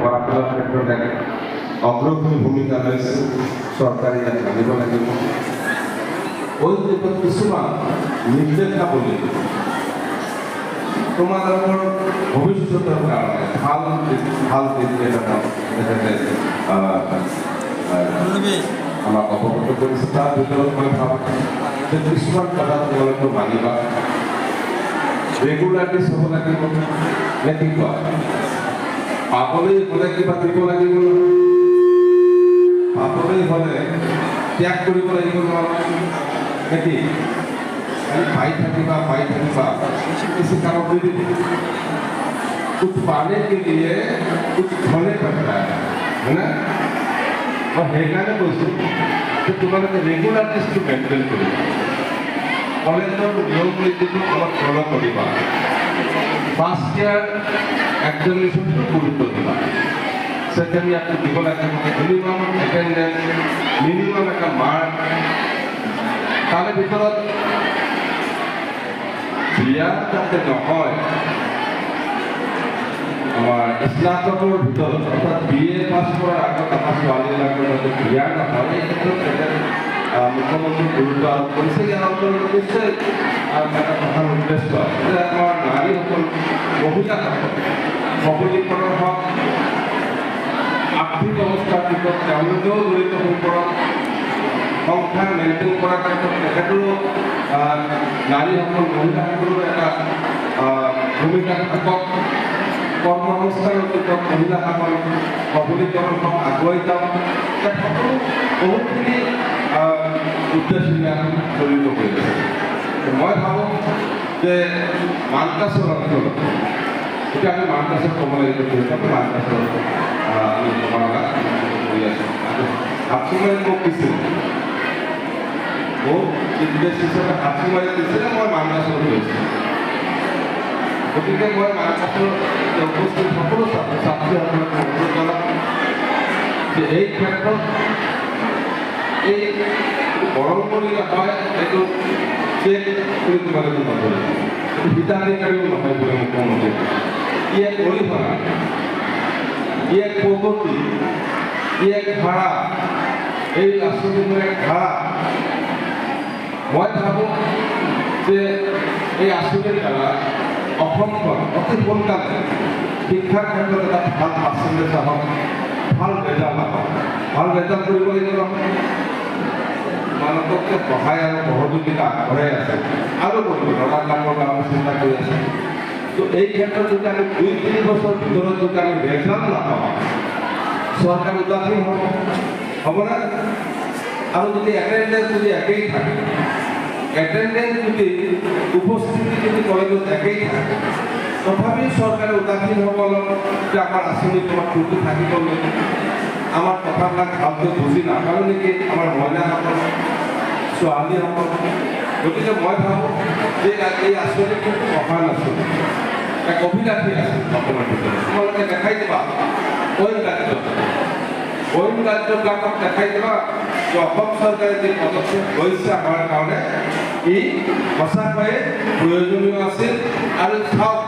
গঢ় তোলাৰ ক্ষেত্ৰত এক অগ্ৰগণী ভূমিকা লৈছে চৰকাৰে ইয়াত মানিব লাগিব ওই দিশত কিছুমান নিৰ্দেশাৱলী তোমালোকৰ ভৱিষ্যতৰ কাৰণে ভাল দিশ এটা তেখেতে আমাক অৱগত কৰিছে তাৰ ভিতৰত মই ভাবোঁ যে কিছুমান কথা তোমালোকে মানিবা ৰেগুলাৰলি চাব লাগিব নে কি কোৱা পাবলৈ হ'লে কিবা দিব লাগিব পাবলৈ হ'লে ত্যাগ কৰিব লাগিব নে কি पाई থাকিবা किसी काम कुछ पाने के लिए कुछ खोने पड़ता है ना और সেইকাৰণে কৈছো যে তোমালোকে ৰেগুলাৰ টেষ্টটো মেইনটেইন কৰিবা কলেজৰ নিয়ম নীতিটো অলপ ফলো কৰিবা ফাৰ্ষ্ট ইয়াৰ এক্সামিনেশ্যনটো গুৰুত্ব দিবা সেকেন্ড ইয়াৰটো দিব লাগিব মিনিমাম এটেন্ডেন্স মিনিমাম এটা মাৰ্ক তাৰে ভিতৰত বিয়াৰ যাতে নহয় আমাৰ স্নাতকৰ ভিতৰত অৰ্থাৎ BA পাছ কৰাৰ আগত আমাৰ ছোৱালীবিলাকৰ যাতে বিয়া নহয় এই ক্ষেত্ৰত মুখ্যমন্ত্ৰী গুৰুত্ব আৰোপ কৰিছে ইয়াৰ অন্তৰ্গত নিশ্চয় এটা প্ৰধান উদ্দেশ্য যে আমাৰ নাৰীসকল মহিলাসকল সবলীকৰণ হওক আৰ্থিক অৱস্থাৰ ভিতৰত তেওঁলোকেও জড়িত হৈ পৰক সংখ্যা মেইনটেইন কৰাৰ ক্ষেত্ৰত তেখেতৰো নাৰীসকল মহিলাসকলৰ এটা ভূমিকা থাকক কৰ্মসংস্থানৰ ক্ষেত্ৰত মহিলাসকল সবলীকৰণ হওক আগুৱাই যাওক ইয়াত সকলো বহুতখিনি উদ্দেশ্য জড়িত হৈ আছে মই ভাবোঁ যে মানকাছৰ অঞ্চলত এতিয়া আমি মানকাছৰ ক'ব লাগিব যিহেতু মানকাছৰ আমি তোমালোক কৰি আছোঁ আপোনালোকে মোক দিছিল মোক নিৰ্দেশ হিচাপে আপোনালোকে দিছিলে মই মানকাছৰ গৈছোঁ গতিকে মই মানকাছৰ উপস্থিত সকলো ছাত্ৰ ছাত্ৰীসকলক অনুৰোধ জনাম যে এই ক্ষেত্ৰত এই বৰং কৰিলে হয় এইটো চেক কৰি তোমালোকে নকৰিব হিতাধিকাৰীও নহয় বুলি মুখ্যমন্ত্ৰী ই এক অৰিহণা ই এক প্ৰগতি ই এক ধাৰা এই আঁচনিবোৰ এক ধাৰা মই ভাবোঁ যে এই আঁচনিৰ দ্বাৰা অসমখন অতি সোনকালে শিক্ষাৰ ক্ষেত্ৰত এটা ভাল পাৰ্চেণ্টেজ আহক ভাল ৰেজাল্ট আহক ভাল ৰেজাল্ট কৰিব লাগিব মানুহকে সহায় আৰু সহযোগিতা আগবঢ়াই আছে আৰু কৰিব ল'ৰাবিলাকৰ কাৰণে চিন্তা কৰি আছে তো এই ক্ষেত্ৰত যদি আমি 2-3 বছৰ ভিতৰত যদি আমি ৰেজাল্ট নাপাওঁ চৰকাৰ উদাসীন হ'ব না আৰু যদি এটেণ্ডেঞ্চ যদি একেই থাকে এটেণ্ডেঞ্চ যদি উপস্থিতি যদি কলেজত একেই থাকে তথাপি চৰকাৰে উদাসীন হ'ব যে আমাৰ আঁচনি তোমাক ত্ৰুটি থাকিব নেকি আমাৰ কথাবিলাক ভালকৈ বুজি নাপাওঁ নেকি আমাৰ মহিলাসকল ছোৱালীসকল গতিকে মই ভাবোঁ যে এই আঁচনি খুব সহায় নাছিল এক অভিলাষী আছিল অসমৰ ভিতৰত তোমালোকে দেখাই দিবা অইন ৰাজ্যবিলাকক দেখাই দিবা যে অসম চৰকাৰে যি পদক্ষেপ লৈছে আমাৰ কাৰণে ই সঁচাকৈয়ে প্ৰয়োজনীয় আছিল আৰু চাওক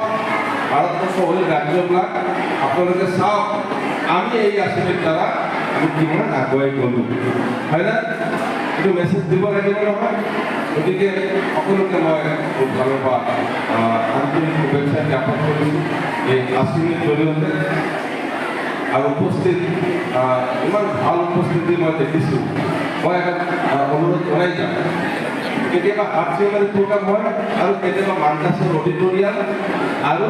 ভাৰতবৰ্ষৰ অইন ৰাজ্যবিলাক আপোনালোকে চাওক আমি এই আঁচনিৰ দ্বাৰা আমি কিমান আগুৱাই গ'লোঁ হয়নে এইটো মেছেজ দিব লাগিব নহয় গতিকে সকলোকে মই খুব ভালৰ পৰা আন্তৰিক শুভেচ্ছা জ্ঞাপন কৰিছোঁ এই আঁচনিৰ জৰিয়তে আৰু উপস্থিত ইমান ভাল উপস্থিতি মই দেখিছোঁ মই এটা অনুৰোধ জনাই যাম কেতিয়াবা হাৰ্টচিমাৰী প্ৰগ্ৰাম হয় আৰু কেতিয়াবা মানকাছৰ অডিটৰিয়াম আৰু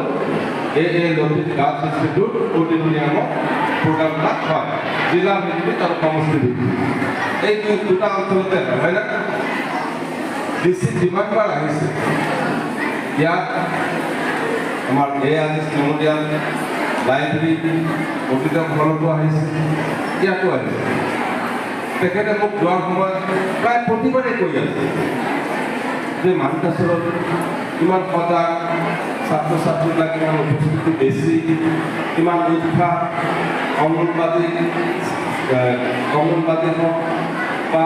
ললিত গাৰ্লছ ইনষ্টিটিউট অডিটৰিয়ামত প্ৰগ্ৰামবিলাক হয় জিলা ভিত্তিক আৰু সমষ্টি ভিত্তিক এই দুটা অঞ্চলতে হয় না ডিচি যিমানবাৰ আহিছে ইয়াত আমাৰ ARS মেমৰিয়েল লাইব্ৰেৰী অডিটৰিয়াম হলতো আহিছে ইয়াতো আহিছে তেখেতে মোক যোৱাৰ সময়ত প্ৰায় প্ৰতিবাৰে কৈ আছে যে মানকাছৰত ইমান সজাগ ছাত্ৰ ছাত্ৰীবিলাক ইমান উপস্থিতি বেছি ইমান উৎসাহ অংগনবাদী হওক বা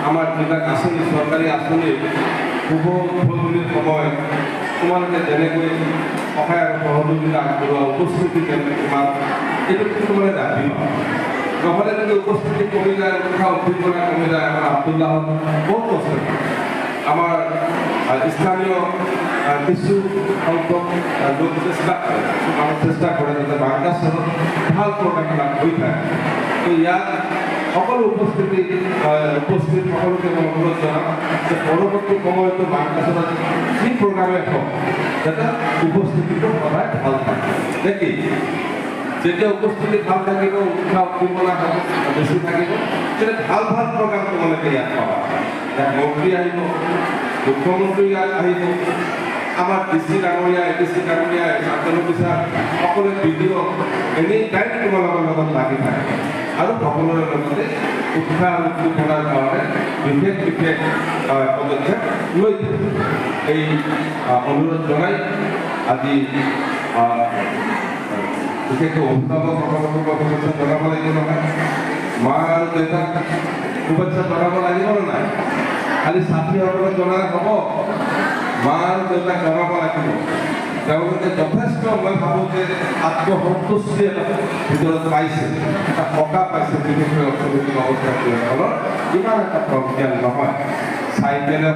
আমাৰ যিবিলাক আঁচনি চৰকাৰী আঁচনিৰ শুভ উদ্বোধনীৰ সময় তোমালোকে যেনেকৈ সহায় আৰু সহযোগিতা আগবঢ়োৱা উপস্থিতি কিমান এইটো কিন্তু মানে ৰাতিপুৱা নহ'লে কিন্তু উপস্থিতি কমি যায়, উৎসাহ উদ্দীপনা কমি যায়। আমাৰ আব্দুল্লাহ বহুত কষ্ট পায়। আমাৰ স্থানীয় কিছু সংখ্যক লোক চেষ্টা কৰে, মানুহ চেষ্টা কৰে যাতে বাংলাদেশত ভাল প্ৰগ্ৰামবিলাক হৈ থাকে। তো ইয়াত সকলো উপস্থিত সকলোকে মই অনুৰোধ জনাম যে পৰৱৰ্তী সময়তো বাংলাদেশত যি প্ৰগ্ৰামে হওক যাতে উপস্থিতিটো সদায় ভাল থাকে। দেখি যেতিয়া উপস্থিতি ভাল থাকিব, উৎসাহ উদ্দীপনা বেছি থাকিব, তেতিয়া ভাল ভাল প্ৰগ্ৰাম তোমালোকে ইয়াত পাবা। ইয়াত মন্ত্ৰী আহিব, মুখ্যমন্ত্ৰী ইয়াত আহিব, আমাৰ ডিচি ডাঙৰীয়া, এডিচি ডাঙৰীয়া, চাৰ্কেল অফিচাৰ সকলোৱে ভিডিঅ' এনি টাইম তোমালোকৰ লগত লাগি থাকে আৰু সকলোৰে লগতে উৎসাহ উদ্দীপনাৰ কাৰণে বিশেষ বিশেষ পদক্ষেপ লৈ এই অনুৰোধ জনাই আজি বিশেষকৈ অভিভাৱকসকলকো শুভেচ্ছা জনাব লাগিব নহয়, মা আৰু দেউতাক শুভেচ্ছা জনাব লাগিব নে নাই? খালি ছাত্ৰীসকলক জনালে হ'ব, মা আৰু দেউতাক জনাব লাগিব। তেওঁলোকে যথেষ্ট মই ভাবোঁ যে আত্মসন্তুষ্টি এটা ভিতৰত পাইছে, এটা সকাহ পাইছে। বিশেষকৈ অৰ্থনৈতিক অৱস্থাসকলৰ ইমান এটা প্ৰজ্ঞান নহয়, চাইকেলে